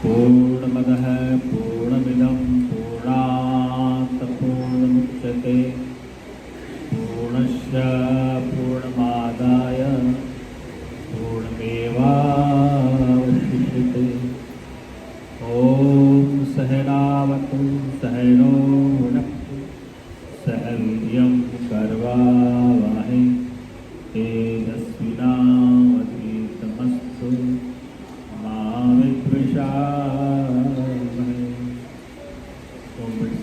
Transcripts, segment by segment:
पूर्णमदः पूर्णमिदं पूर्णात् पूर्णमुच्यते पूर्णस्य पूर्णमादाय पूर्णमेवावशिष्यते। ॐ सहनावतु सहनो भुनक्तु सह वीर्यं कर्वावहै तेजस्विनावधीतमस्तु मा विद्विषावहै।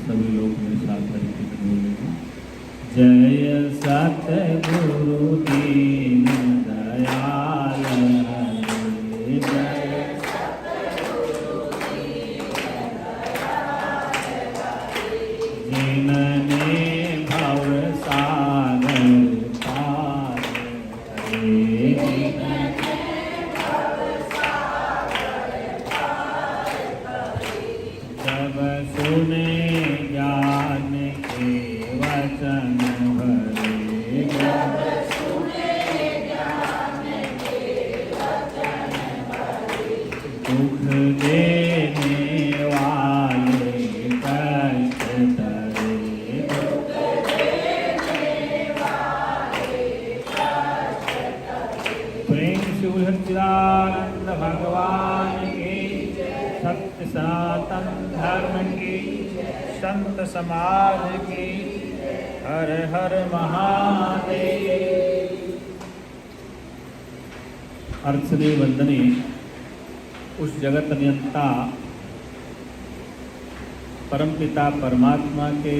सभी लोग मेरे साथ हरिकीर्तन बोलेंगे। जय सतगुरु दीन दयाल हरे, जय सतगुरु दीन दयाल हरे, जिनने भव सागर पार करे, जिनने भव सागर पार करे। जब सुने ज्ञान के वचन भरे, जब सुने ज्ञान के वचन भरे, दुख देने वाले कष्ट टरे, दुख देने वाले कष्ट टरे। प्रेम शिव सच्चिदानंद भगवान की, सत्य सनातन धर्म की, संत समाज की, हर हर महादेव। अर्चने वंदने उस जगत नियंता परमपिता परमात्मा के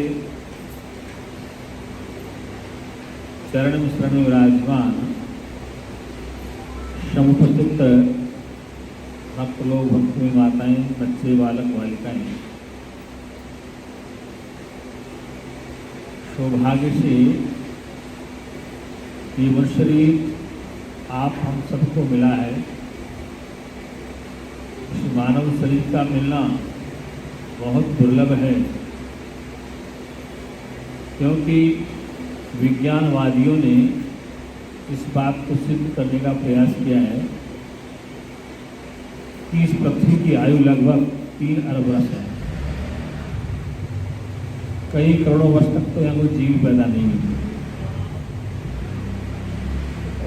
चरण में शरण में विराजमान समुपस्थित भक्त लोग, भक्ति माताएं, बच्चे, बालक बालिकाएं, सौभाग्य से ये शरीर आप हम सबको मिला है। इस मानव शरीर का मिलना बहुत दुर्लभ है, क्योंकि विज्ञानवादियों ने इस बात को सिद्ध करने का प्रयास किया है कि इस पृथ्वी की आयु लगभग 3 अरब वर्ष है। कई करोड़ों वर्ष तक तो यहाँ कोई जीव पैदा नहीं हुई,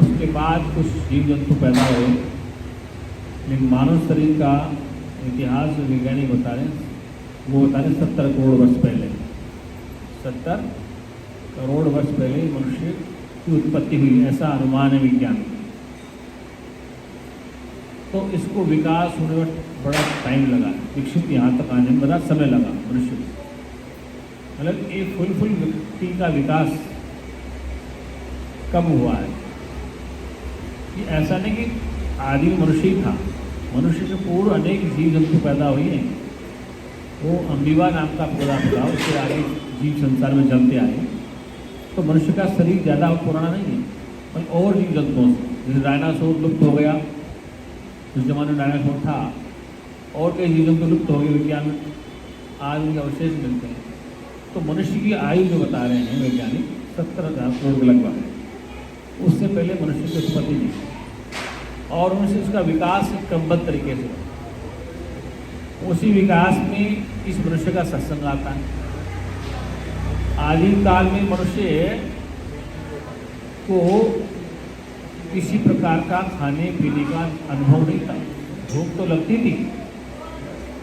उसके बाद कुछ जीव जंतु पैदा हुए, लेकिन मानव शरीर का इतिहास वैज्ञानिक बता रहे हैं, वो बता रहे 70 करोड़ वर्ष पहले, 70 करोड़ वर्ष पहले मनुष्य की उत्पत्ति हुई, ऐसा अनुमान है विज्ञान। तो इसको विकास होने में बड़ा टाइम लगा, विकसित यहाँ तक आने में बड़ा समय लगा मनुष्य को। मतलब एक फुल व्यक्ति का विकास कब हुआ है? ये ऐसा नहीं कि आदि मनुष्य ही था, मनुष्य से पूर्व अनेक जीव जंतु पैदा हुए हैं। वो अम्बीवा नाम का पौधा था, उससे आगे जीव संसार में जमते आए। तो मनुष्य का शरीर ज़्यादा पुराना नहीं है, पर और जीव जंतुओं से, जैसे डायनासोर लुप्त हो गया, उस जमाने में डायनासोर था, और कई जीव जंतु लुप्त हो गए, विज्ञान में आज उनके अवशेष मिलते हैं। तो मनुष्य की आयु जो बता रहे हैं वैज्ञानिक 70,000 करोड़ के लगभग है। उससे पहले मनुष्य की उत्पत्ति नहीं, और उनसे उसका विकास एक क्रमबद्ध तरीके से, उसी विकास में इस मनुष्य का सत्संग आता है। आदि काल में मनुष्य को किसी प्रकार का खाने पीने का अनुभव नहीं था। भूख तो लगती थी,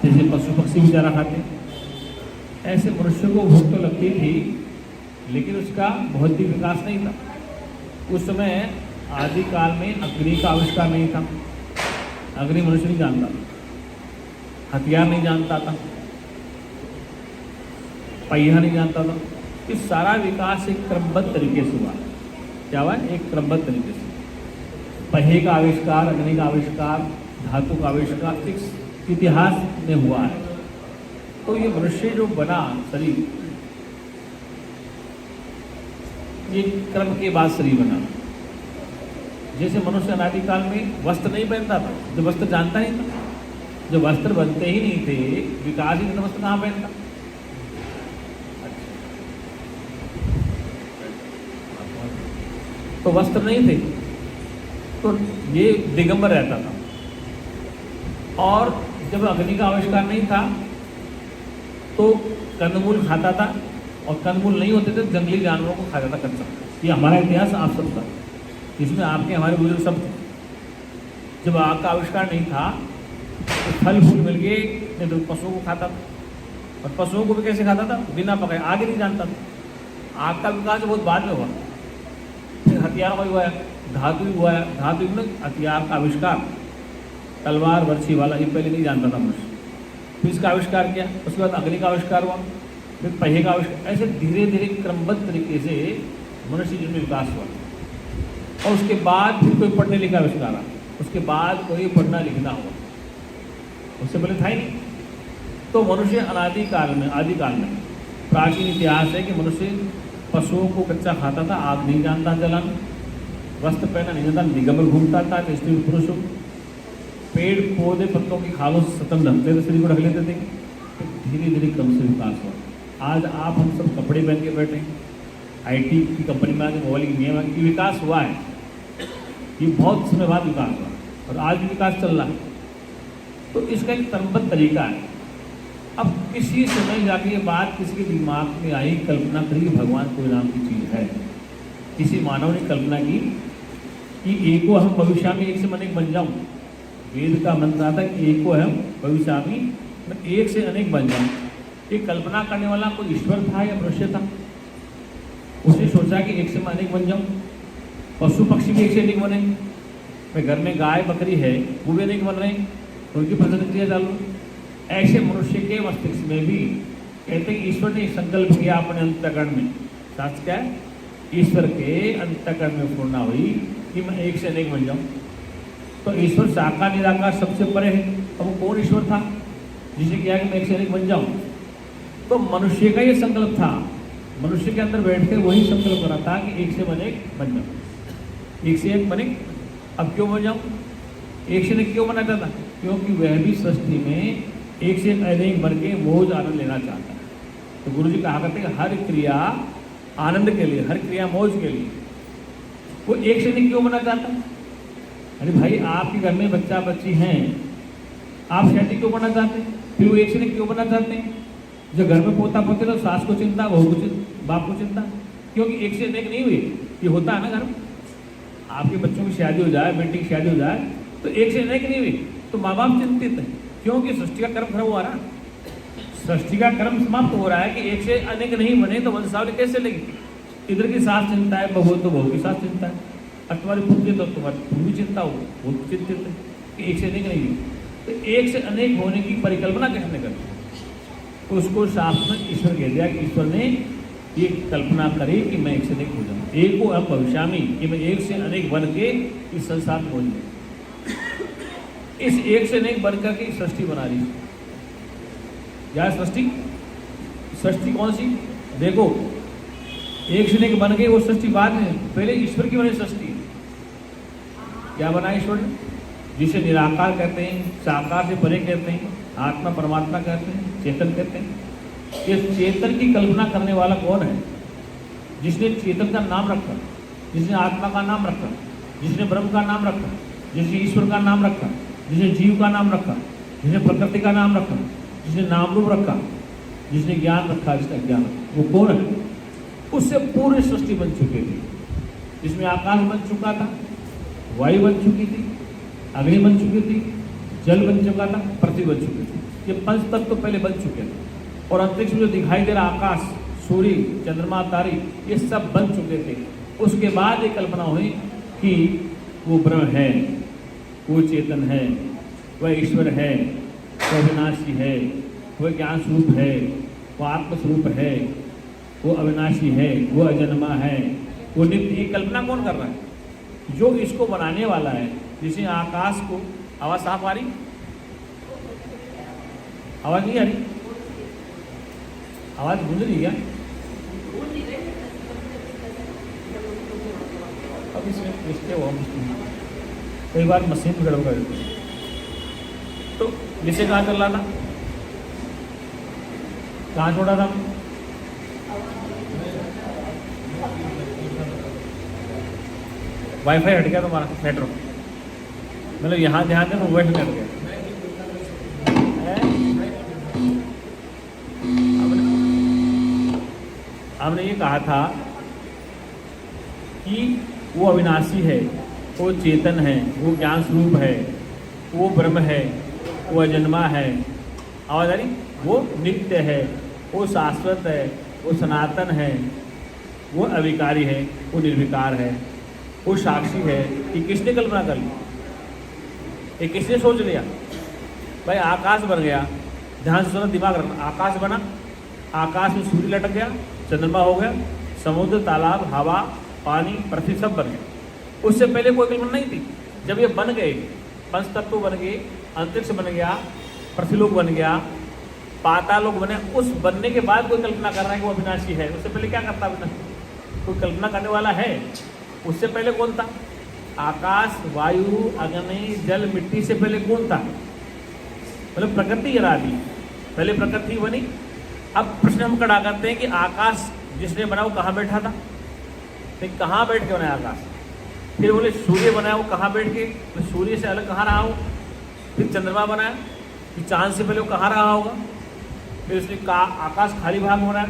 जैसे पशु पक्षी भी चारा खाते, ऐसे मनुष्य को भूख तो लगती थी, लेकिन उसका भौतिक विकास नहीं था। उस समय आदि काल में अग्नि का आविष्कार नहीं था, अग्नि मनुष्य नहीं जानता था, हथियार नहीं जानता था, पहिया नहीं जानता था। इस सारा विकास एक क्रमबद्ध तरीके से हुआ। क्या हुआ? एक क्रमबद्ध तरीके से पहिए का आविष्कार, अग्नि का आविष्कार, धातु का आविष्कार इस इतिहास में हुआ है। तो ये मनुष्य जो बना शरीर, ये क्रम के बाद शरीर बना। जैसे मनुष्य अनादिकाल में वस्त्र नहीं पहनता था, जो वस्त्र जानता ही था, जो वस्त्र बनते ही नहीं थे, विकास ही नहीं, तो वस्त्र कहाँ पहनता? तो वस्त्र नहीं थे, तो ये दिगंबर रहता था। और जब अग्नि का आविष्कार नहीं था तो कंदमूल खाता था, और कंदमूल नहीं होते थे जंगली जानवरों को खाता था कच्चा। ये हमारा इतिहास आप सबका, इसमें आपके हमारे बुजुर्ग सब थे। जब आग का आविष्कार नहीं था तो फल फूल मिल गए, नहीं तो पशुओं को खाता था। और पशुओं को भी कैसे खाता था? बिना पकाए, आगे नहीं जानता था। आग का विकास बहुत बाद में हुआ, फिर हथियारों का भी हुआ, धातु भी हुआ। धातु में हथियार का आविष्कार, तलवार बर्छी वाला, ये पहले नहीं जानता था मनुष्य। फिर इसका आविष्कार किया, उसके बाद अग्नि का आविष्कार हुआ, फिर पहिए का आविष्कार। ऐसे धीरे धीरे क्रमबद्ध तरीके से मनुष्य जीवन में विकास हुआ। और उसके बाद फिर कोई पढ़ने लिखा आविष्कार आया, उसके बाद कोई पढ़ना लिखना हुआ, उससे पहले था ही नहीं। तो मनुष्य अनादिकाल में, आदिकाल में प्राचीन इतिहास है कि मनुष्य पशुओं को कच्चा खाता था, आग नहीं जानता जलाना, वस्त्र पहना नहीं जानता, दिगंबर घूमता था, स्त्री पुरुष हो, पेड़ पौधे पत्तों की खालों से सतन ढकते थे, शरीर को ढक लेते थे। तो धीरे धीरे क्रम से विकास हुआ। आज आप हम सब कपड़े पहन के बैठे, IT की कंपनी में आके मोबाइल की नियम की विकास हुआ है। ये बहुत समय बाद विकास हुआ और आज भी विकास चल रहा है। तो इसका एक क्रमबद्ध तरीका है। अब किसी समय जाके ये बात किसी के दिमाग में आई, कल्पना करी कि भगवान कोई नाम की चीज़ है। किसी मानव ने कल्पना की कि एको हम भविष्यामी, एक से मन एक बन जाऊँ। वेद का मंत्र आता है कि एको हम भविष्यामी, मैं एक से अनेक बन जाऊँ। ये कल्पना करने वाला कोई ईश्वर था या मनुष्य था? उसने सोचा कि एक से मैं अनेक बन जाऊँ। पशु पक्षी भी एक से अनेक बने। मैं घर में गाय बकरी है, वो भी अनेक बन रहे हैं, उनकी प्रजनन क्रिया चालू। ऐसे मनुष्य के मस्तिष्क में भी कहते हैं ईश्वर ने संकल्प किया अपने अंतःकरण में। शास्त्र क्या है? ईश्वर के अंतःकरण में पूर्णा हुई कि मैं एक से अनेक बन जाऊँ। तो ईश्वर साकार निराकार सबसे परे है। अब वो कौन ईश्वर था जिसे किया कि मैं एक से अनेक बन जाऊँ? तो मनुष्य का ये संकल्प था। मनुष्य के अंदर बैठ कर वही संकल्प करा था कि एक से अनेक बन जाऊँ, एक से एक बने। अब क्यों बन जाऊँ? एक से अनेक क्यों बनाता था? क्योंकि वह भी सृष्टि में एक से अनेक बन के मौज आनंद लेना चाहता है। तो गुरु जी कहा करते हैं हर क्रिया आनंद के लिए, हर क्रिया मौज के लिए। वो एक से अनेक क्यों बना चाहता है? अरे भाई, आपके घर में बच्चा बच्ची हैं, आप शादी क्यों बनना चाहते हैं? फिर वो एक से अनेक क्यों बनना चाहते हैं? जब घर में पोता पोते तो सास को चिंता, बहू को चिंता, बाप को चिंता, क्योंकि एक से अनेक नहीं हुई। ये होता है ना घर में, आपके बच्चों की शादी हो जाए, बेटी की शादी हो जाए तो एक से अनेक नहीं हुई तो माँ बाप चिंतित है, क्योंकि सृष्टि का कर्म खराब हुआ रहा। सृष्टि का कर्म समाप्त हो रहा है कि एक से अनेक नहीं बने तो वंशावली कैसे लगी? इधर की सास चिंता है, बहू तो बहू की सास चिंता है, और तुम्हारी पुत्री तो तुम्हारी पूरी चिंता हो, वो चिंतित है कि एक से अनेक नहीं हुई। तो एक से अनेक होने की परिकल्पना किसने कर? उसको शास्त्र में ईश्वर कह दिया कि ईश्वर ने ये कल्पना करी कि मैं एक से अनेक हो जाऊँ, एक को अब भविष्यामी, कि मैं एक से अनेक बन के इस संसार में हो जाऊँ। इस एक से अनेक बनकर के सृष्टि बना रही। क्या सृष्टि? सृष्टि कौन सी? देखो, एक से अनेक बन गई वो सृष्टि बाद में, पहले ईश्वर की बनी सृष्टि। क्या बना ईश्वर ने? जिसे निराकार कहते हैं, साकार से परे कहते हैं, आत्मा परमात्मा कहते हैं, चेतन कहते हैं। ये चेतन की कल्पना करने वाला कौन है? जिसने चेतन का नाम रखा, जिसने आत्मा का नाम रखा, जिसने ब्रह्म का नाम रखा, जिसने ईश्वर का नाम रखा, जिसने जीव का नाम रखा, जिसने प्रकृति का नाम रखा, जिसने नाम रूप रखा, जिसने ज्ञान रखा, जिसका ज्ञान रखा, वो कौन है? उससे पूरी सृष्टि बन चुकी थी, जिसमें आकाश बन चुका था, वायु बन चुकी थी, अग्नि बन चुकी थी, जल बन चुका था, पृथ्वी बन चुकी थी। ये पंच तत्व तो पहले बन चुके थे। और अंतरिक्ष में जो दिखाई दे रहा आकाश, सूर्य, चंद्रमा, तारे, ये सब बन चुके थे। उसके बाद ये कल्पना हुई कि वो ब्रह्म है, वो चेतन है, वह ईश्वर है, वह अविनाशी है, वह ज्ञान स्वरूप है, वो आत्मस्वरूप है, वो अविनाशी है, वो अजन्मा है, वो नित्य। ये कल्पना कौन कर रहा है? जो इसको बनाने वाला है। जिसे आकाश को, आवाज साफ आ रही? आवाज नहीं आ रही? आवाज गूंज रही क्या? अब इसमें कई बार मशीन गड़बड़ कर देती है। तो नीचे कहाँ चल रहा था, कहाँ छोड़ा था? वाईफाई हट गया तुम्हारा नेटवर्क, मतलब यहाँ ध्यान दें तो वही हट गया। हमने ये कहा था कि वो अविनाशी है, वो चेतन है, वो ज्ञान स्वरूप है, वो ब्रह्म है, वो अजन्मा है, आवाज आ रही, वो नित्य है, वो शाश्वत है, वो सनातन है, वो अविकारी है, वो निर्विकार है, वो साक्षी है। कि किसने कल्पना कर ली, ये किसने सोच लिया? भाई आकाश बन गया, ध्यान से सुनो, दिमाग रखना, आकाश बना, आकाश में सूर्य लटक गया, चंद्रमा हो गया, समुद्र, तालाब, हवा, पानी, पृथ्वी सब बन गया। उससे पहले कोई कल्पना नहीं थी। जब ये बन गए, पंच तत्व बन गए, अंतरिक्ष बन गया, पृथ्वीलोक बन गया, पातालोक बने, उस बनने के बाद कोई कल्पना कर रहा है कि वो अविनाशी है। उससे पहले क्या करता अविनाशी? कोई कल्पना करने वाला है? उससे पहले कौन था? आकाश, वायु, अग्नि, जल, मिट्टी से पहले कौन था? मतलब प्रकृति जरा दी, पहले प्रकृति बनी। अब प्रश्न हम खड़ा करते हैं कि आकाश जिसने बनाया वो कहाँ बैठा था? तो कहाँ बैठ के बनाया आकाश? फिर बोले सूर्य बनाया, वो कहाँ बैठ के? तो सूर्य से अलग कहाँ रहा हो? फिर चंद्रमा बनाया, फिर चांद से पहले वो कहाँ रहा होगा? फिर उसने आकाश खाली भाग में बनाया,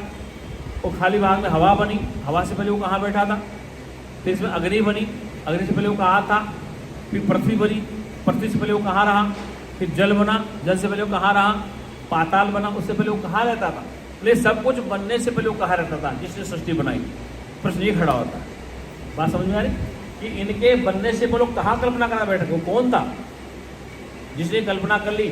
वो खाली भाग में हवा बनी, हवा से पहले वो कहाँ बैठा था? फिर इसमें अग्नि बनी, अग्नि से पहले वो कहाँ था? फिर पृथ्वी बनी, पृथ्वी से पहले वो कहाँ रहा? फिर जल बना, जल से पहले वो कहाँ रहा? पाताल बना, उससे पहले वो कहाँ रहता था? लेकिन सब कुछ बनने से पहले वो कहाँ रहता था जिसने सृष्टि बनाई? प्रश्न ये खड़ा होता है। बात समझ में आ रही कि इनके बनने से पहले कहाँ कल्पना करना बैठे? वो कौन था जिसने कल्पना कर ली?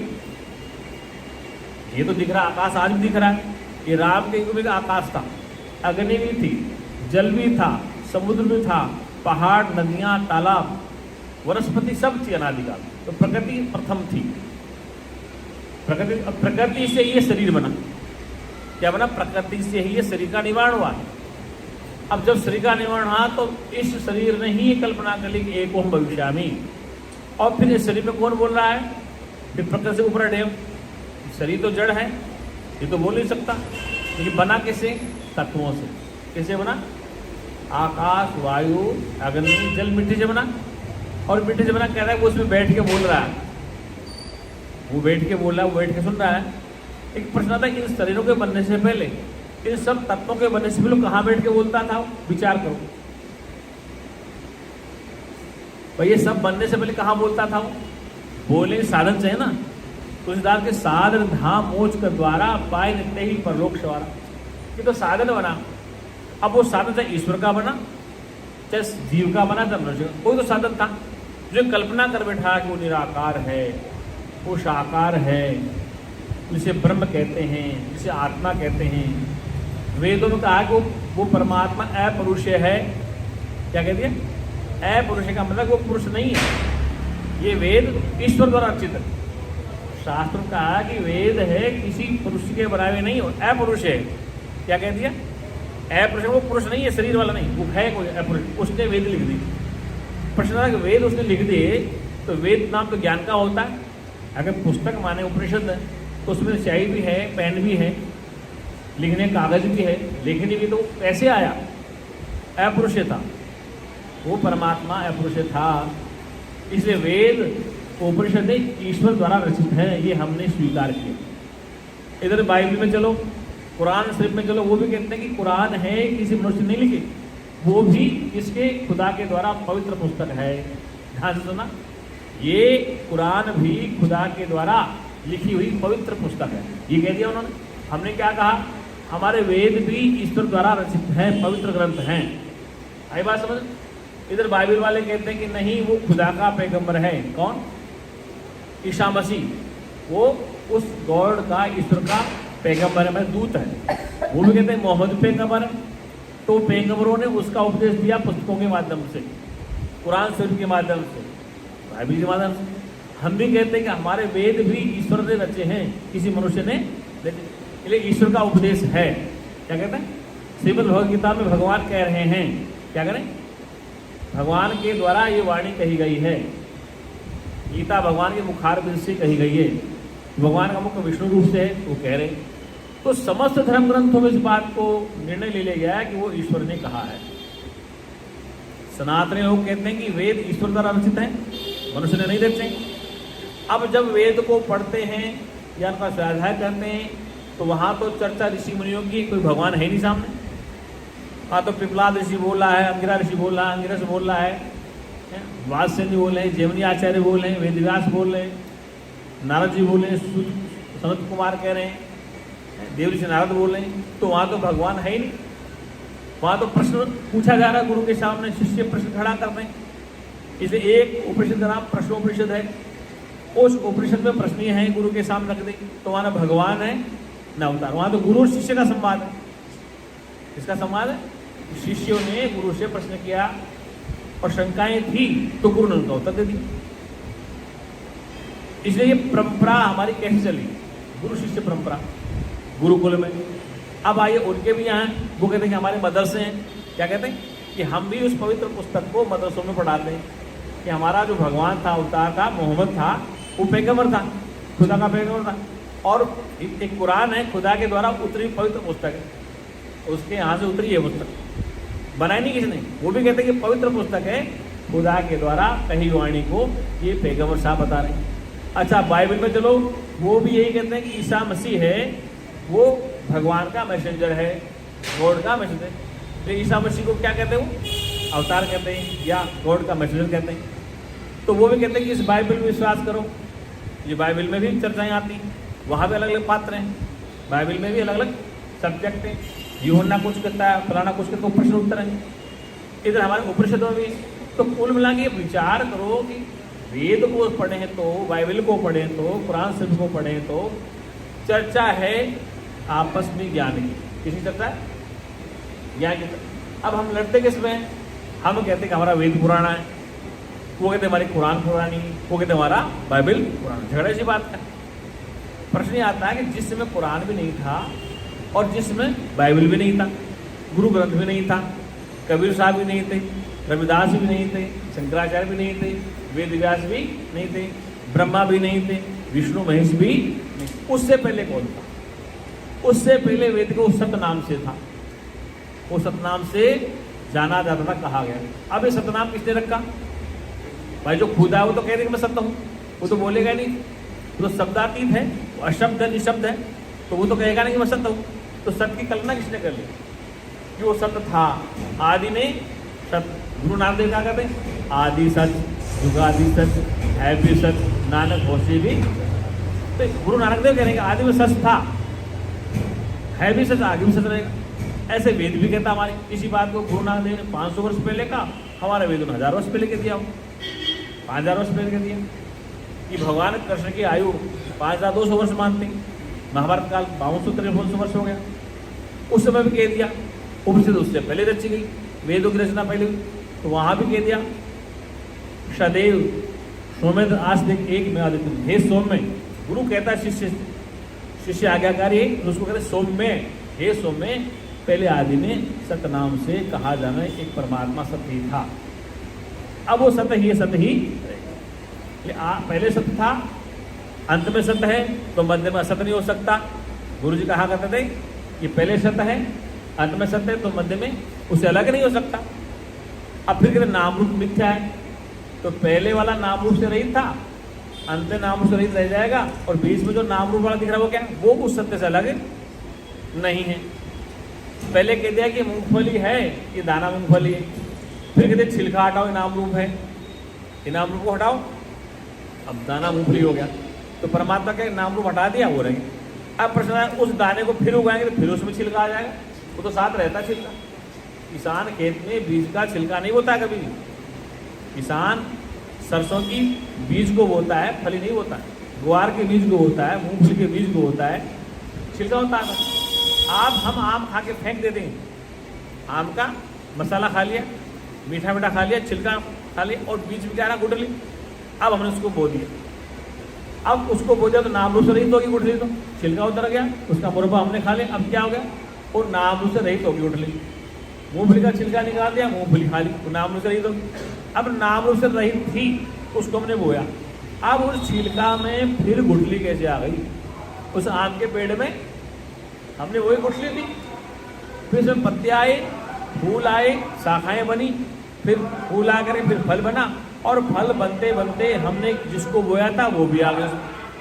ये तो दिख रहा, आकाश आज भी दिख रहा है। ये राम के युग में आकाश था, अग्नि भी थी, जल भी था, समुद्र भी था, पहाड़, नदियाँ, तालाब, वनस्पति सब थी अनादिकाल। तो प्रकृति प्रथम थी। प्रकृति से ये शरीर बना। क्या बना? प्रकृति से ही ये शरीर का निर्माण हुआ। अब जब शरीर का निर्माण हुआ तो इस शरीर ने ही कल्पना कर ली कि एक ओम भविष्यामि। और फिर इस शरीर में कौन बोल रहा है? फिर प्रकृति से ऊपर डेव। शरीर तो जड़ है, ये तो बोल नहीं सकता। लेकिन बना कैसे? तत्वों से। कैसे बना? आकाश, वायु, अग्नि, जल, मिट्टी से बना। और मिट्टी से बना कह रहा है वो उसमें बैठ के बोल रहा है, वो बैठ के बोल रहा है, वो बैठ के सुन रहा है। एक प्रश्न आता है, इन शरीरों के बनने से पहले, इन सब तत्वों के बनने से पहले कहाँ बैठ के बोलता था? विचार करो भाई, ये सब बनने से पहले कहाँ बोलता था? वो बोले साधन चाहिए ना। तुलसीदास के साधन धाम मोक्ष के द्वारा पाए नित्य ही परलोक सवारा। ये तो साधन बना। अब वो साधन चाहे ईश्वर का बना, चाहे जीव का बना, चाहे मनुष्य का, कोई तो साधन था जो कल्पना कर बैठा कि वो निराकार है, वो साकार है, जिसे ब्रह्म कहते हैं, जिसे आत्मा कहते हैं। वेदों में कहा कि वो परमात्मा अपरुषय है। क्या कहती है? अपरुषय का मतलब वो पुरुष नहीं है। ये वेद ईश्वर द्वारा अर्चित है। शास्त्र में कहा कि वेद है किसी पुरुष के बनाए हुए नहीं हो, अपरुष है। क्या कहती है? अपुरुष। वो पुरुष नहीं है, शरीर वाला नहीं, वो है कोई अपुरुष। उसने वेद लिख दी। प्रश्न था कि वेद उसने लिख दिए तो वेद नाम तो ज्ञान का होता है। अगर पुस्तक माने उपनिषद है तो उसमें स्याही भी है, पेन भी है, लिखने कागज भी है, लेखनी भी। तो कैसे आया? अपुरुष था, वो परमात्मा अपुरुष था। इसलिए वेद उपनिषद ईश्वर द्वारा रचित है, ये हमने स्वीकार किया। इधर बाइबल में चलो, कुरान शरीफ में चलो, वो भी कहते हैं कि कुरान है किसी मनुष्य ने नहीं लिखी, वो भी इसके खुदा के द्वारा पवित्र पुस्तक है। ध्यान से सुना, ये कुरान भी खुदा के द्वारा लिखी हुई पवित्र पुस्तक है, ये कह दिया उन्होंने। हमने क्या कहा? हमारे वेद भी ईश्वर द्वारा रचित हैं, पवित्र ग्रंथ हैं। आई बात समझ? इधर बाइबल वाले कहते हैं कि नहीं, वो खुदा का पैगंबर है। कौन? ईसा मसीह, वो उस गॉड का, ईश्वर का पैगंबर है, मतलब दूत है। वो भी कहते हैं मोहम्मद पैगंबर है। तो पैगंबरों ने उसका उपदेश दिया पुस्तकों के माध्यम से, कुरान शरीफ के माध्यम से, बाइबल के माध्यम से। हम भी कहते हैं कि हमारे वेद भी ईश्वर ने रचे हैं, किसी मनुष्य ने। इसलिए ईश्वर का उपदेश है। क्या कहते हैं? श्रीमद् भगवद गीता में भगवान कह रहे हैं, क्या करें? भगवान के द्वारा ये वाणी कही गई है। गीता भगवान के मुखार बिंद से कही गई है, भगवान का मुख्य विष्णु रूप से है, वो कह रहे हैं। तो समस्त धर्म ग्रंथों में इस बात को निर्णय ले लिया गया है कि वो ईश्वर ने कहा है। सनातनी लोग कहते हैं कि वेद ईश्वर द्वारा रचित है, मनुष्य ने नहीं रचे। अब जब वेद को पढ़ते हैं या उनका स्वाध्याय करते हैं तो वहाँ तो चर्चा ऋषि मुनियों की, कोई भगवान है नहीं सामने। वहाँ तो पिपलाद ऋषि बोल रहा है, अंगिरा ऋषि बोल रहा है, अंगिरस बोल रहा है, वात्स्यनी बोल रहे हैं, जैमिनी आचार्य बोल रहे हैं, वेदव्यास बोल रहे हैं, नारद जी बोल रहे हैं, सनत कुमार कह रहे हैं, देव ऋषि नारद बोल रहे हैं। तो वहाँ तो भगवान है ही नहीं। वहाँ तो प्रश्न पूछा जा रहा है गुरु के सामने, शिष्य प्रश्न खड़ा कर रहे हैं। इसलिए एक उपनिषद का नाम प्रश्नोपनिषद है। उस उपनिषद में प्रश्न ये है गुरु के सामने रख देंगे तो वहाँ ना भगवान है ना अवतार। वहाँ तो गुरु और शिष्य का संवाद है। इसका संवाद है, शिष्यों ने गुरु से प्रश्न किया और शंकाएं थी तो गुरु ने उनका उत्तर दे दी। इसलिए ये परंपरा हमारी कैसे चली, गुरु शिष्य परंपरा गुरुकुल में। अब आइए उनके भी यहाँ वो कहते हैं कि हमारे मदरसे हैं, क्या कहते हैं कि हम भी उस पवित्र पुस्तक को मदरसों में पढ़ाते हैं कि हमारा जो भगवान था, अवतार था, मोहम्मद था, वो पैगंबर था, खुदा का पैगंबर था। और एक कुरान है, खुदा के द्वारा उतरी पवित्र पुस्तक है, उसके यहाँ से उतरी है पुस्तक, बनाई नहीं किसी ने। वो भी कहते हैं कि पवित्र पुस्तक है, खुदा के द्वारा कही वाणी को ये पैगंबर साहब बता रहे हैं। अच्छा, बाइबल में चलो, वो भी यही कहते हैं कि ईसा मसीह है, वो भगवान का मैसेंजर है, गॉड का मैसेंजर। तो ईसा मसीह को क्या कहते हैं, अवतार कहते हैं या गॉड का मैसेंजर कहते हैं। तो वो भी कहते हैं कि इस बाइबल में विश्वास करो। ये बाइबल में भी चर्चाएं आती हैं, वहाँ भी अलग अलग पात्र हैं, बाइबल में भी अलग अलग सब्जेक्ट हैं। यूहन्ना कुछ कहता है, फलाना कुछ कहता है, प्रश्न उत्तर है। इधर हमारे उपनिषदों में भी। तो कुल मिला के विचार करो कि वेद को पढ़ें तो, बाइबल को पढ़ें तो, कुरान शरीफ को पढ़ें तो चर्चा है आपस में ज्ञान की। किसी चर्चा है ज्ञान की। अब हम लड़ते किस में, हम कहते हैं कि हमारा वेद पुराना है, वो कहते हमारी कुरान पुरानी, वो कहते हमारा बाइबल पुराना। झगड़े सी बात है। प्रश्न ये आता है कि जिसमें कुरान भी नहीं था और जिसमें बाइबल भी नहीं था, गुरु ग्रंथ भी नहीं था, कबीर साहब भी नहीं थे, रविदास भी नहीं थे, शंकराचार्य भी नहीं थे, वेद व्यास भी नहीं थे, ब्रह्मा भी नहीं थे, विष्णु महेश भी नहीं। उससे पहले कौन था? उससे पहले वेद को सतनाम से था, वो सतनाम से जाना जाता था, कहा गया। अब ये सतनाम किसने रखा? भाई जो खुदा है वो तो कह रहे कि मैं सत्य हूँ, वो तो बोलेगा नहीं, वो तो शब्दातीत है, वो अशब्द है, निशब्द है, तो वो तो कहेगा नहीं कि मैं सत्य हूँ। तो सत्य की कल्पना किसने कर ली कि वो सत्य था? आदि ने सत्य। गुरु नानक देव क्या कहते हैं? आदि सच, जुगादि सच, है भी सच, नानक होशी भी। तो गुरु नानक देव कह रहे हैं आदि में सच था, है भी सच, आगे भी सच रहेगा। ऐसे वेद भी कहता हमारे इसी बात को। गुरु नानक देव ने 500 वर्ष पहले कहा, हमारे वेद ने 1000 वर्ष पहले कह दिया, 5000 वर्ष पहले कह दिया कि भगवान कृष्ण की आयु 5200 वर्ष मानते हैं। महाभारत काल 5253 वर्ष हो गया, उस समय भी कह दिया। उपनिषद उससे पहले रची गई, वेदों की रचना पहले हुई, तो वहाँ भी कह दिया। सदैव सौम्य आज देख एक में आदित्य, हे सौम्य। गुरु कहता है शिष्य, शिष्य आज्ञाकारी है, तो उसको कहते सौम्य, हे सौम्य। पहले आदि में सतनाम से कहा जाना एक परमात्मा सत्य ही था। अब वो सत्य ही सत्य ही रहेगा। पहले सत्य था, अंत में सत्य है, तो मध्य में असत्य नहीं हो सकता। गुरु जी कहा करते थे कि पहले सत्य है, अंत में सत्य है, तो मध्य में उससे अलग नहीं हो सकता। अब फिर कहते नाम रूप मिथ्या है, तो पहले वाला नाम रूप से रहित था, अंत नाम रूप से रहित रह जाएगा, और बीच में जो नाम रूप वाला दिख रहा है वो क्या है? वो उस सत्य से अलग नहीं है। पहले कह दिया कि मूंगफली है, ये दाना मूंगफली है, फिर कहते छिलका हटाओ, इनाम रूप है, इनाम रूप को हटाओ, अब दाना मूंगफली हो गया। तो परमात्मा के नाम रूप हटा दिया, वो रहे। अब प्रश्न है, उस दाने को फिर उगाएंगे तो फिर उसमें छिलका आ जाएगा, वो तो साथ रहता है छिलका। किसान खेत में बीज का छिलका नहीं बोता है कभी भी। किसान सरसों की बीज को बोता है, फली नहीं बोता है। ग्वार के बीज को होता है, मूंगफली के बीज को होता है, छिलका होता है। आप हम आम खा के फेंक देते हैं, आम का मसाला खा लिया, मीठा मीठा खा लिया, छिलका खा लिया, और बीज में क्या ना गुठली। अब हमने उसको बो दिया। अब उसको बो दिया तो नाम रूप से रहित होगी गुठली, तो छिलका उतर गया, उसका मुरब्बा हमने खा लिया। अब क्या हो गया? वो नाम रूप से रहित होगी गुठली। मूंगफली का छिलका निकाल दिया, मूंगफली खा ली, वो नाम रूप से रहित होगी। अब नाम रूप से रहित थी, उसको हमने बोया, अब उस छिलका में फिर गुठली कैसे आ गई? उस आम के पेड़ में हमने वही गुठली दी, फिर उसमें पत्ते आए, फूल आए, शाखाएं बनी, फिर फूल आ कर फिर फल बना, और फल बनते बनते हमने जिसको बोया था वो भी आ गया,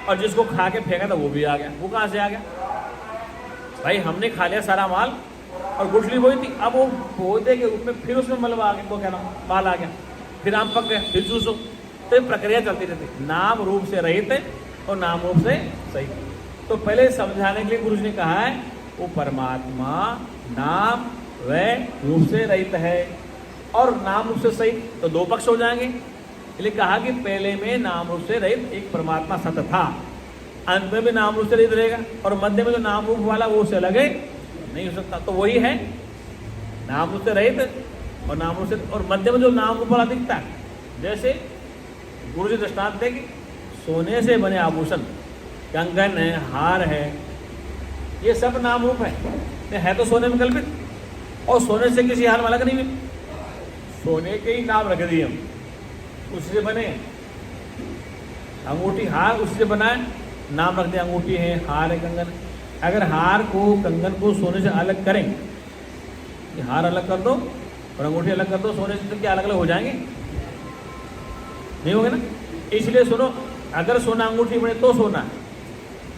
और जिसको खा के फेंका था वो भी आ गया। वो कहाँ से आ गया भाई? हमने खा लिया सारा माल और गुठली वही थी। अब वो पौधे के रूप में फिर उसमें मलबा आ गया, वो क्या नाम माल आ गया, फिर आम पक गया, फिर चूसो। तो ये प्रक्रिया चलती रहती, नाम रूप से रहित और नाम रूप से सही। तो पहले समझाने के लिए गुरु जी ने कहा है वो परमात्मा नाम व रूप से रहित है और नाम रूप से सही, तो दो पक्ष हो जाएंगे। इसलिए कहा कि पहले में नाम रूप से रहित एक परमात्मा सत्य था, अंत में भी नाम रूप से रहित रहेगा, और मध्य में जो नाम रूप वाला वो उससे अलग नहीं हो सकता। तो वही है नाम रूप से रहित और नाम रूप से, और मध्य में जो नाम रूप वाला दिखता है। जैसे गुरु जी दृष्टांत दे कि सोने से बने आभूषण, कंगन है, हार है, ये सब नाम रूप है तो सोने में कल्पित, और सोने से किसी हार में अलग नहीं है। सोने के ही नाम रख दिए हम, उससे बने अंगूठी हार, उससे बनाए नाम रख दिया, अंगूठी है, हार है, कंगन। अगर हार को कंगन को सोने से अलग करें, कि हार अलग कर दो और अंगूठी अलग कर दो, सोने से तो क्या अलग अलग हो जाएंगे? नहीं होगा ना। इसलिए सुनो, अगर सोना अंगूठी बने तो सोना है,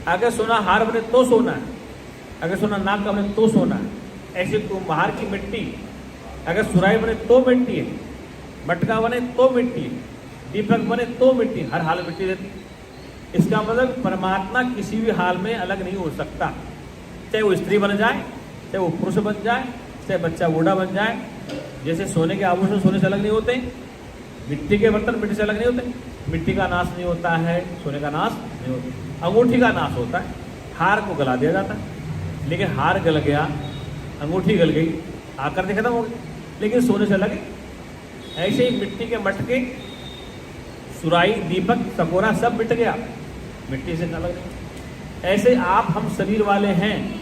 अगर सोना हार बने तो सोना है, अगर सोना नाक का बने तो सोना है। ऐसे कुम्हार की मिट्टी अगर सुराही बने तो मिट्टी है, मटका बने तो मिट्टी है, दीपक बने तो मिट्टी, हर हाल में मिट्टी रहती। इसका मतलब परमात्मा किसी भी हाल में अलग नहीं हो सकता, चाहे वो स्त्री बन जाए, चाहे वो पुरुष बन जाए, चाहे बच्चा बूढ़ा बन जाए। जैसे सोने के आभूषण सोने से अलग नहीं होते, मिट्टी के बर्तन मिट्टी से अलग नहीं होते, मिट्टी का नाश नहीं होता है, सोने का नाश नहीं होता, अंगूठी का नाश होता है, हार को गला दिया जाता है। लेकिन हार गल गया, अंगूठी गल गई, आकर के खत्म हो गई, लेकिन सोने से अलग है। ऐसे ही मिट्टी के मटके, सुराही, दीपक, सकोरा सब मिट गया, मिट्टी से अलग नहीं। ऐसे आप हम शरीर वाले हैं,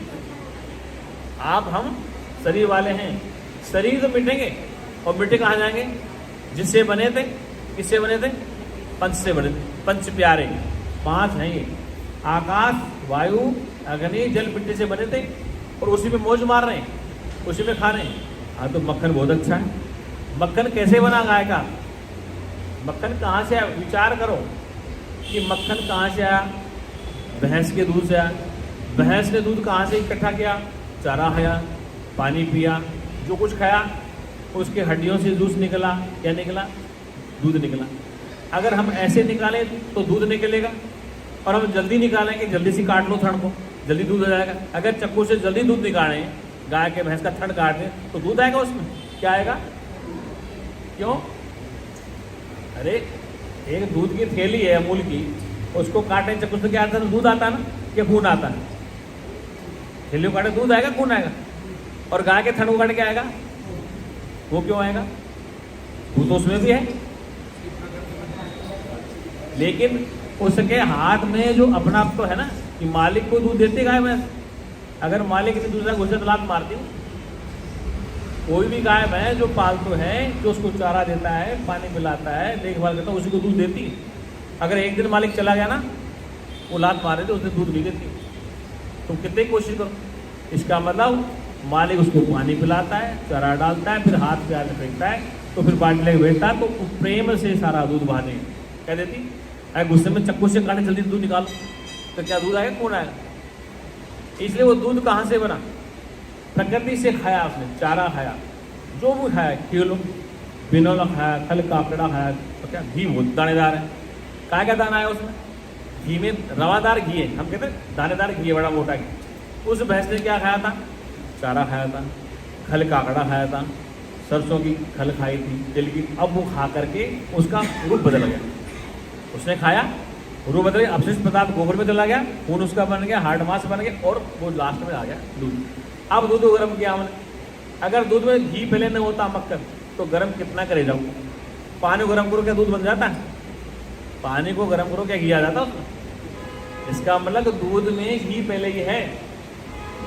आप हम शरीर वाले हैं, शरीर तो मिटेंगे और मिट्टी कहाँ जाएंगे? जिससे बने थे, किससे बने थे? पंच से बने थे, पंच प्यारे, पांच हैं ये, आकाश, वायु, अग्नि, जल, मिट्टी से बने थे, और उसी में मौज मार रहे हैं, उसी में खा रहे हैं। हाँ, तो मक्खन बहुत अच्छा है। मक्खन कैसे बना गाय का? मक्खन कहाँ से आया? विचार करो कि मक्खन कहाँ से आया? भैंस के दूध से आया। भैंस ने दूध कहाँ से इकट्ठा किया? चारा खाया, पानी पिया, जो कुछ खाया, उसके हड्डियों से जूस निकला। क्या निकला? दूध निकला। अगर हम ऐसे निकालें तो दूध निकलेगा, और हम जल्दी निकालेंगे, जल्दी से काट लो थड़ को, जल्दी दूध आ जाएगा। अगर चक्कू से जल्दी दूध निकालें, गाय के भैंस का थड़ काट दें, तो दूध आएगा उसमें? क्या आएगा? क्यों? अरे एक दूध की थैली है अमूल की, उसको काटें चक्कू से, क्या आता है? दूध आता है ना, क्या खून आता है? थैली को काटे दूध आएगा, खून आएगा। और गाय के थड़ को काटे क्या आएगा? वो क्यों आएगा? दूध तो उसमें भी है, लेकिन उसके हाथ में जो अपना तो है ना, कि मालिक को दूध देती गाय भैंस। अगर मालिक ने दूसरा घुसे तलाक मारती, कोई भी गाय भैंस जो पालतू है, जो उसको चारा देता है, पानी पिलाता है, देखभाल करता है, उसी को दूध देती है। अगर एक दिन मालिक चला गया ना, वो लात मारे तो उसे दूध नहीं देती। तुम कितनी कोशिश करो, इसका मतलब मालिक उसको पानी पिलाता है, चारा डालता है, फिर हाथ प्यार में फेंकता है, तो फिर बाटले में बैठता है, तो प्रेम से सारा दूध बहा देगी। कह देती अरे गुस्से में चक्कू से काटे, जल्दी दूध निकालो, तो क्या दूध आएगा? कौन आएगा? इसलिए वो दूध कहाँ से बना? प्रकृति से खाया उसने, चारा खाया, जो भी खाया, खीलो, बिनौला खाया, खल काकड़ा खाया, तो क्या घी बहुत दानेदार है। क्या दाना है उसमें? घी में रवादार घी है, हम कहते हैं दानेदार घी है, बड़ा मोटा घी। उस भैंस ने क्या खाया था? चारा खाया था, खल काकड़ा खाया था, सरसों की खल खाई थी, तिल की। अब वो खा करके उसका रूप बदल गया, उसने खाया, रूप बदल गया, अपशिष्ट पदार्थ गोबर में चला गया, खून उसका बन गया, हार्ड मास बन गया, और वो लास्ट में आ गया दूध। अब दूध को गर्म किया हमने। अगर दूध में घी पहले नहीं होता मक्खन, तो गर्म कितना करे जाऊँ? पानी को गर्म करो, क्या दूध बन जाता है? पानी को गर्म करो, क्या घी आ जाता उसमें? इसका मतलब दूध में घी पहले ही है,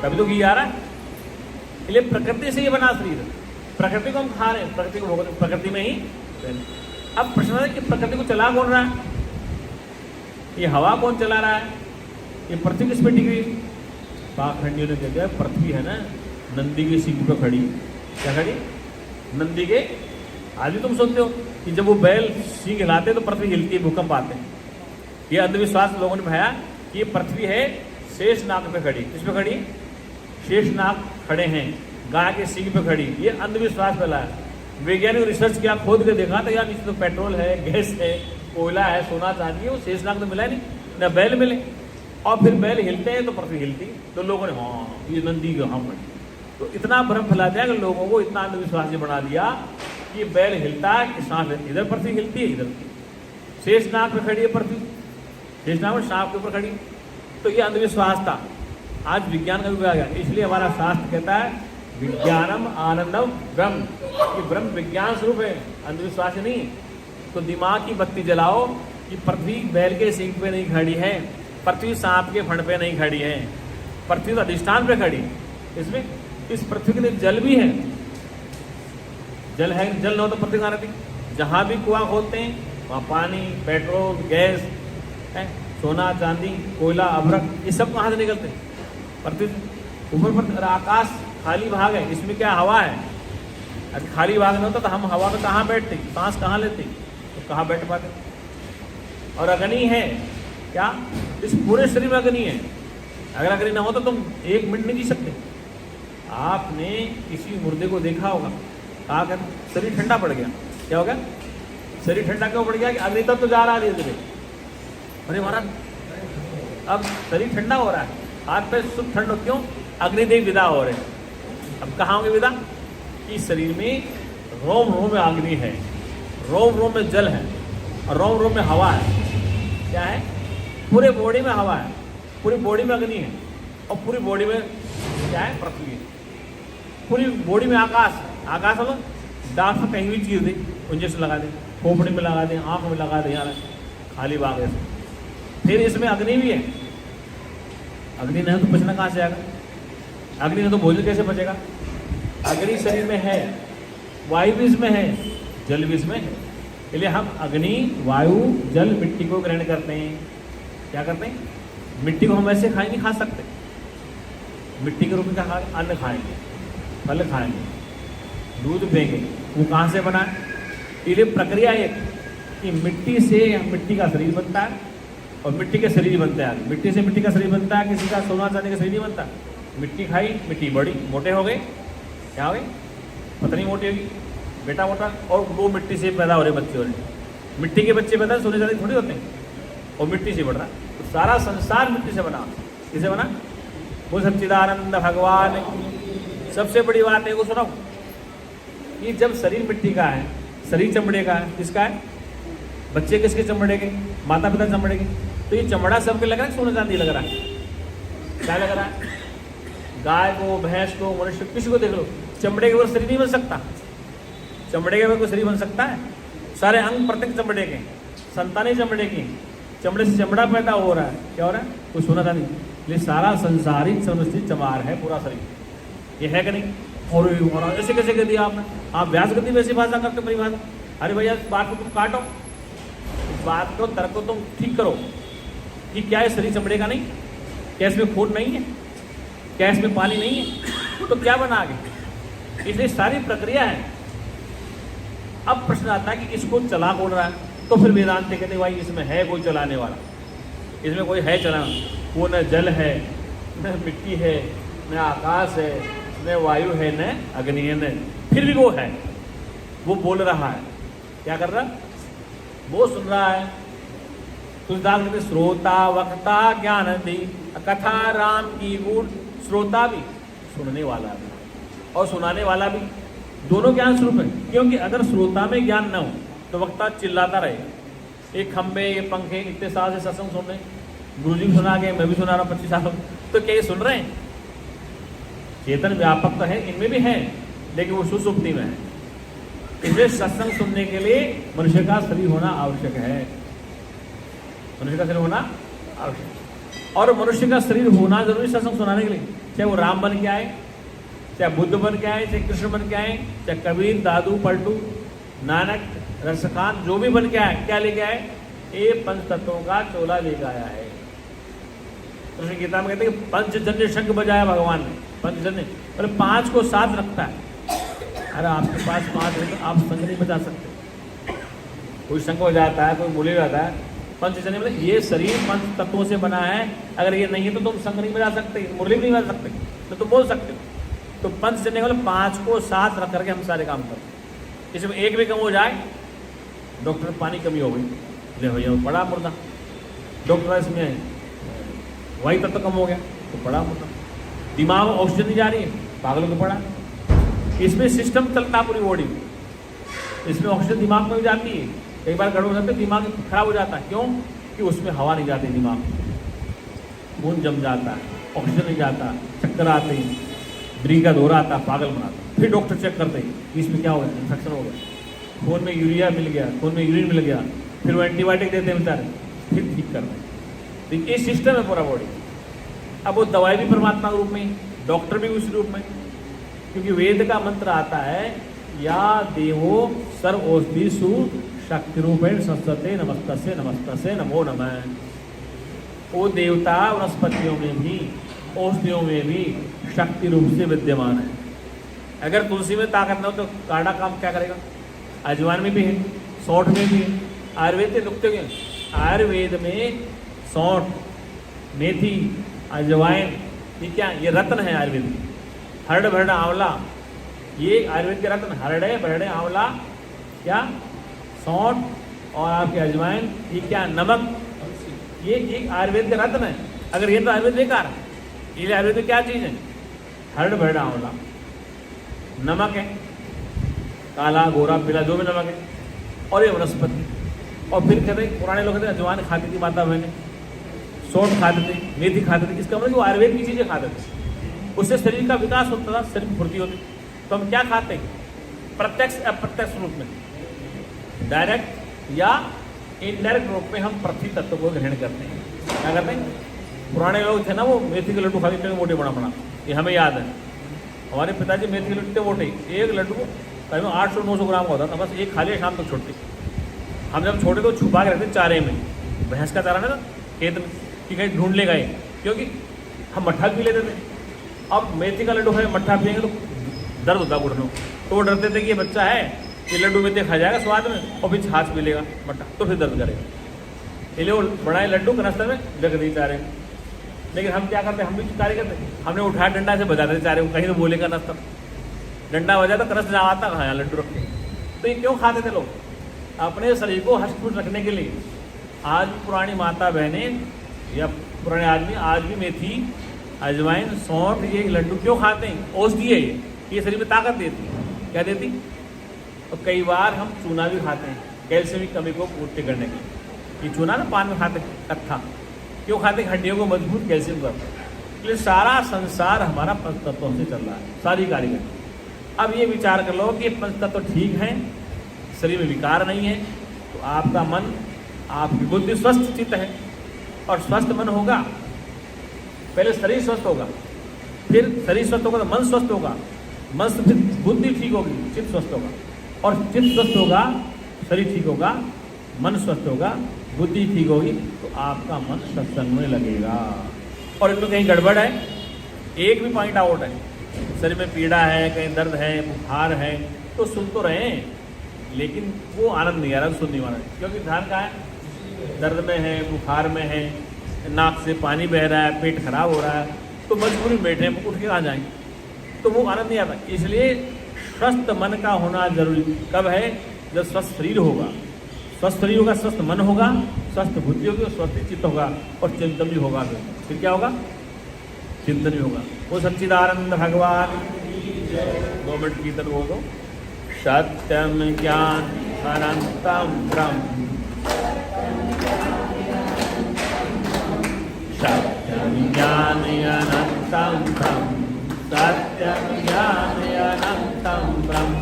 तभी तो घी आ रहा है। इसलिए प्रकृति से ये बना शरीर, प्रकृति को हम खा रहे हैं, प्रकृति को भोग, प्रकृति में ही। अब प्रश्न है कि प्रकृति को चला कौन रहा है? ये हवा कौन चला रहा है? ये पृथ्वी किस पे टिकी हुई? पाखंडियों ने कह दिया पृथ्वी है ना नंदी की सींग पे खड़ी। क्या खड़ी? नंदी के। आज भी तुम सुनते हो कि जब वो बैल सींग हिलाते तो पृथ्वी हिलती है, भूकंप आते हैं। ये अंधविश्वास लोगों ने भाया कि ये पृथ्वी है शेषनाग पे खड़ी। किस पे खड़ी? शेषनाग खड़े हैं गाय के सींग पे खड़ी। ये अंधविश्वास फैलाया। वैज्ञानिक रिसर्च किया, खोद के देखा तो यार नीचे तो पेट्रोल है, गैस है, कोयला है, सोना चांदी है, वो शेषनाग तो मिला नहीं, ना बैल मिले। और फिर बैल हिलते हैं तो पृथ्वी हिलती, तो लोगों ने हाँ ये नंदी का हम। तो इतना भ्रम फैला दिया कि लोगों को इतना अंधविश्वास बना दिया कि बैल हिलता है कि सांस लेती, इधर पृथ्वी हिलती है, इधर शेषनाग पे खड़ी है पृथ्वी, शेषनाग में सांप के ऊपर खड़ी। तो ये अंधविश्वास था। आज विज्ञान का युग आ गया, इसलिए हमारा शास्त्र कहता है विज्ञानम आनंदम ब्रह्म, कि ब्रह्म विज्ञान स्वरूप है, अंधविश्वास नहीं। तो दिमाग की बत्ती जलाओ कि पृथ्वी बैल के सींग पे नहीं खड़ी है, पृथ्वी सांप के फण पे नहीं खड़ी है, पृथ्वी तो अधिष्ठान पे खड़ी। इसमें इस पृथ्वी के लिए जल भी है, जल है, जल न हो तो पृथ्वी कहाँ रहती? जहाँ भी कुआं खोलते हैं वहाँ पानी, पेट्रोल, गैस है, सोना चांदी, कोयला, अभ्रक, ये सब कहाँ से निकलते हैं? पृथ्वी ऊपर पर। आकाश खाली भाग है, इसमें क्या हवा है? अगर खाली भाग नहीं होता तो हम हवा में कहाँ बैठते, सांस कहाँ लेते, तो कहाँ बैठ पाते? और अग्नि है क्या? इस पूरे शरीर में अग्नि है। अगर अग्नि ना हो तो तुम एक मिनट नहीं जी सकते। आपने किसी मुर्दे को देखा होगा, कहा क्या शरीर ठंडा पड़ गया, क्या हो गया? शरीर ठंडा क्यों पड़ गया? कि अग्नि तक तो जा रहा है धीरे। अरे महाराज अब शरीर ठंडा हो रहा है, हाथ पे सुख ठंड, क्यों? अग्निदेव विदा हो रहे हैं। अब कहाँ होंगे विदा? कि शरीर में रोम रोम में अग्नि है, रोम रोम में जल है, और रोम रोम में हवा है। क्या है? पूरे बॉडी में हवा है, पूरी बॉडी में अग्नि है, और पूरी बॉडी में क्या है? पृथ्वी है। पूरी बॉडी में आकाश है। आकाश मतलब डांस में कहीं भी चीज दे, इंजेक्शन लगा दे, खोपड़ी में लगा दे, आँख में लगा दे, यार खाली बाग है। फिर इसमें अग्नि भी है। अग्नि नहीं तो बचना कहाँ से आएगा? अग्नि नहीं तो भोजन कैसे बचेगा? अग्नि शरीर में है, वायु भी इसमें है, जल भी इसमें है। इसलिए हम अग्नि, वायु, जल, मिट्टी को ग्रहण करते हैं। क्या करते हैं? मिट्टी को हम ऐसे खाएंगे, खा सकते, मिट्टी के रूप में क्या खाएंगे? अन्न खाएंगे, फल खाएंगे, दूध पिएंगे। वो कहाँ से बना है? इसलिए प्रक्रिया एक कि मिट्टी से मिट्टी का शरीर बनता है, और मिट्टी के शरीर बनते हैं। मिट्टी से मिट्टी का शरीर बनता है, किसी का सोना चांदी का शरीर नहीं बनता। मिट्टी खाई, मिट्टी बड़ी, मोटे हो गए, क्या हो गए? पत्नी मोटी होगी, बेटा मोटा, और वो मिट्टी से पैदा हो रहे बच्चे हो रहे। मिट्टी के बच्चे पैदा सोने चांदी थोड़ी होते हैं, और मिट्टी से बढ़ रहा। तो सारा संसार मिट्टी से बना। किसे बना? वो सच्चिदानंद भगवान की सबसे बड़ी बात है। वो सुनो, ये जब शरीर मिट्टी का है, शरीर चमड़े का है, किसका है? बच्चे किसके चमड़े के? माता पिता चमड़े के। तो ये चमड़ा सबके लग रहा है, सोना चांदी लग रहा है? क्या लग रहा है? गाय को, भैंस को, मनुष्य, किसी को देख लो, चमड़े के ऊपर शरीर नहीं बन सकता। चमड़े के ऊपर कोई शरीर बन सकता है? सारे अंग प्रत्येक चमड़े के, संतानें चमड़े की, चमड़े से चमड़ा पैदा हो रहा है। क्या हो रहा है? कोई सोना चांदी। ये सारा संसारिक समस्थित चमार है पूरा शरीर। ये है कि नहीं? और ऐसे कैसे कह दिया आपने? आप व्यास गति वैसी भाषा करते परिभाषा। अरे भैया बात को तुम काटो, बात को, तर्क को तुम ठीक करो कि क्या है शरीर चमड़े का नहीं? क्या इसमें खोट नहीं है? क्या इसमें पानी नहीं है? तो क्या बना आगे? इसलिए सारी प्रक्रिया है। अब प्रश्न आता है कि इसको चला कौन रहा है? तो फिर वेदांत कहते भाई इसमें है कोई चलाने वाला, इसमें कोई है चलाना। वो न जल है, न मिट्टी है, न आकाश है, न वायु है, न अग्नि है, न फिर भी वो है। वो बोल रहा है। क्या कर रहा है? वो सुन रहा है। तुलसीदास कहते श्रोता वक्ता ज्ञान दी, कथा राम की गुण। श्रोता भी, सुनने वाला भी, और सुनाने वाला भी, दोनों ज्ञान स्वरूप है। क्योंकि अगर श्रोता में ज्ञान न हो तो वक्ता चिल्लाता रहे। एक खंबे, ये पंखे, इतने साल से सत्संग सुन रहे, गुरु जी सुना के, मैं भी सुना रहा हूँ 25 साल, तो क्या ये सुन रहे हैं? चेतन व्यापक तो है, इनमें भी है, लेकिन वो सुसुप्ति में है। इसलिए सत्संग सुनने के लिए मनुष्य का शरीर होना आवश्यक है। मनुष्य का शरीर होना आवश्यक, और मनुष्य का शरीर होना जरूरी सत्संग सुनाने के लिए। चाहे वो राम बन के आए, चाहे बुद्ध बन के आए, चाहे कृष्ण बन के आए, चाहे कबीर, दादू, पलटू, नानक, रसखान, जो भी बन के आए, क्या लेके आए? ये पंच तत्वों का चोला लेकर आया है। तो गीता में कहते हैं कि पंचजन्य शंख बजाया भगवान ने। पंचजन्य मतलब 5 को साथ रखता है। अरे आपके पास 5 है तो आप शंख नहीं बजा सकते। कोई शंख बजाता है, कोई मुरली बजाता है। पंचजन्य मतलब ये शरीर 5 तत्वों से बना है। अगर ये नहीं है तो तुम शंख नहीं बजा सकते, मुरली भी नहीं बजा सकते, तो तुम बोल सकते हो। तो पंचजन्य मतलब 5 को साथ रख करके हम सारे काम करते हैं। इसमें एक भी कम हो जाए, डॉक्टर पानी कमी हो गई, ले भैया बड़ा मुर्दा। डॉक्टर इसमें वही तत्व कम हो गया तो बड़ा मुर्दा। दिमाग में ऑक्सीजन नहीं जा रही है, पागलों को पड़ा। इसमें सिस्टम चलता पूरी बॉडी में। इसमें ऑक्सीजन दिमाग में भी जाती है, कई बार गड़बड़ हो जाती है, दिमाग खराब हो जाता है। क्यों? कि उसमें हवा नहीं जाती, दिमाग खून जम जाता है, ऑक्सीजन नहीं जाता, चक्कर आते हैं, ब्रेन का दौरा आता, पागल बनाता। फिर डॉक्टर चेक करते हैं कि इसमें क्या हो गया, इन्फेक्शन हो गया, खून में यूरिया मिल गया, खून में यूरिन मिल गया, फिर वो एंटीबायोटिक देते हैं बेचारे, फिर ठीक कर रहे हैं। तो ये सिस्टम है पूरा बॉडी। अब वो दवाई भी परमात्मा के रूप में, डॉक्टर भी उस रूप में, क्योंकि वेद का मंत्र आता है या देवो सर्व औषधिषु शक्ति रूपेण संस्तते नमस्तस्य नमस्तस्य नमो नमः। वो देवता वनस्पतियों में भी, औषधियों में भी शक्ति रूप से विद्यमान है। अगर तुलसी में ताकत न हो तो काढ़ा काम क्या करेगा? अजवाइन में भी है, सौंठ में भी है। आयुर्वेद के नुक्ते हैं, आयुर्वेद में सौंठ, मेथी, अजवाइन, ये क्या, ये रत्न है आयुर्वेद में। हरड़ भरड़ आंवला, ये आयुर्वेद के रत्न। हरड़े भरड़े आंवला, क्या, सौंठ और आपके अजवाइन, ये क्या, नमक, ये एक आयुर्वेद के रत्न है। अगर ये तो आयुर्वेद बेकार है, ये आयुर्वेद में क्या चीज़ है? हरड़ भरड़ आंवला, नमक है, काला गोरा पीला जो भी नमक है, और ये वनस्पति। और फिर कहते हैं, पुराने लोग कहते हैं अजवाइन खाती थी माता बहनें, सौंठ खाते थे, मेथी खाते थे। इसका मतलब वो आयुर्वेद की चीज़ें खाते थे, उससे शरीर का विकास होता था, शरीर में फुर्ती होती। तो हम क्या खाते हैं? प्रत्यक्ष अप्रत्यक्ष रूप में, डायरेक्ट या इनडायरेक्ट रूप में हम पृथ्वी तत्व को ग्रहण करते हैं। क्या करते हैं? पुराने लोग थे ना, वो मेथी के लड्डू खाते थे मोटे बड़ा बड़ा, ये हमें याद है। हमारे पिताजी मेथी के लड्डू मोटे, एक लड्डू करीब 800-900 ग्राम का होता था, बस एक खा लिया शाम तक छोटे। हम जब छोटे तो छुपा के रखते चारे में, भैंस का चारा ना खेत में, कि कहीं ढूंढ ले गए, क्योंकि हम मट्ठा पी लेते थे। अब मेथी का लड्डू खाए, मट्ठा पिएंगे तो दर्द होता घुटनों, तो वो डरते थे कि ये बच्चा है, ये लड्डू मेथी खा जाएगा स्वाद में और फिर छाछ पी लेगा मट्ठा, तो फिर दर्द करेगा। इसलिए वो बनाए लड्डू कनस्तर में रख दी चारे में। लेकिन हम क्या करते, हम भी कार्य करते, हमने उठाया डंडा से बजाते थे चारे को, कहीं तो बोलेगा कनस्तर, डंडा बजा तो कनस्तर आता कहाँ, यहाँ लड्डू रखे। तो ये क्यों खाते थे लोग? अपने शरीर को हष्ट-पुष्ट रखने के लिए। आज पुरानी माता बहनें या पुराने आदमी आज भी मेथी, अजवाइन, सौंठ, ये लड्डू क्यों खाते हैं? औषधि है ये शरीर में ताकत देती है। क्या देती? और कई बार हम चूना भी खाते हैं कैल्शियम की कमी को पूर्ति करने के लिए। ये चूना ना पान में खाते हैं, कत्था क्यों खाते हैं? हड्डियों को मजबूत कैल्शियम करते हैं। इसलिए सारा संसार हमारा पंच तत्वों से चल रहा है, सारी कारीगर। अब ये विचार कर लो कि पंच तत्व ठीक है, शरीर में विकार नहीं है, तो आपका मन, आपकी बुद्धि स्वस्थ चित्त है। और स्वस्थ मन होगा, पहले शरीर स्वस्थ होगा, फिर शरीर स्वस्थ होगा तो मन स्वस्थ होगा, मन से बुद्धि ठीक होगी, चित्त स्वस्थ होगा, और चित्त स्वस्थ होगा, शरीर ठीक होगा, मन स्वस्थ होगा, बुद्धि ठीक होगी, तो आपका मन सत्संग में लगेगा। और इसमें कहीं गड़बड़ है, एक भी पॉइंट आउट है, शरीर में पीड़ा है, कहीं दर्द है, बुखार है, तो सुन तो रहे हैं, लेकिन वो आनंद नहीं आ रहा, सुन नहीं आ रहा है। क्योंकि ध्यान कहाँ है? दर्द में है, बुखार में है, नाक से पानी बह रहा है, पेट खराब हो रहा है, तो मजबूरी में बैठे हैं, उठ के आ जाएंगे, तो वो आनंद नहीं आता। इसलिए स्वस्थ मन का होना जरूरी कब है? जब स्वस्थ शरीर होगा, स्वस्थ शरीर होगा, स्वस्थ मन होगा, स्वस्थ बुद्धि होगी, स्वस्थ चित्त होगा, और चिंतन भी होगा। फिर क्या होगा? चिंतन भी होगा। वो सच्चिदानंद भगवान 2 मिनट कीर्तन बोल दो। सत्यम ज्ञान अनंतम ब्रह्म, सत्यम ज्ञान अनंतम ब्रह्म, सत्यम ज्ञान अनंतम ब्रह्म,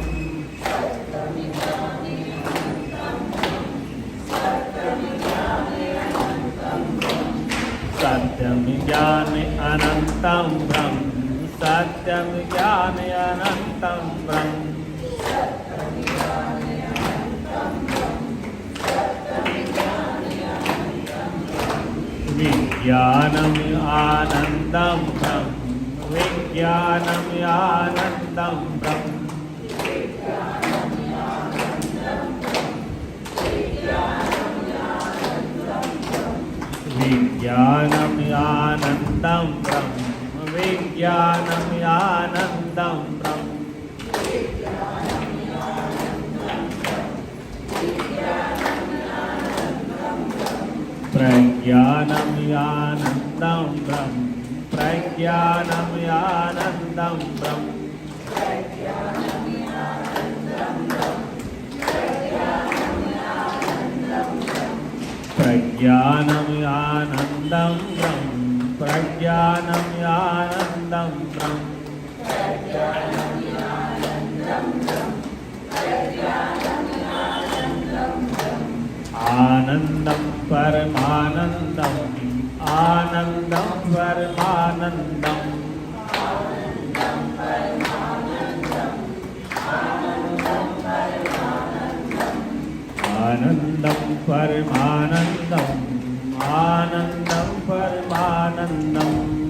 सत्यम ज्ञान अनंतम ब्रह्म, सत्यम ज्ञान अनंतम ब्रह्म, सत्यम ज्ञान विज्ञानम् आनन्दं ब्रह्म विज्ञानम् आनन्दं ब्रह्म विज्ञानम् आनन्दं ब्रह्म विज्ञानम् आनन्दं ब्रह्म प्रज्ञानम् आनन्दं ब्रह्म प्रज्ञानम् आनन्दं ब्रह्म प्रज्ञानम् आनन्दं ब्रह्म प्रज्ञानम् आनन्दं ब्रह्म आनन्दं परमानन्दम् आनन्दं परमानन्दम् आनन्दं परमानन्दम् आनन्दं परमानन्दम्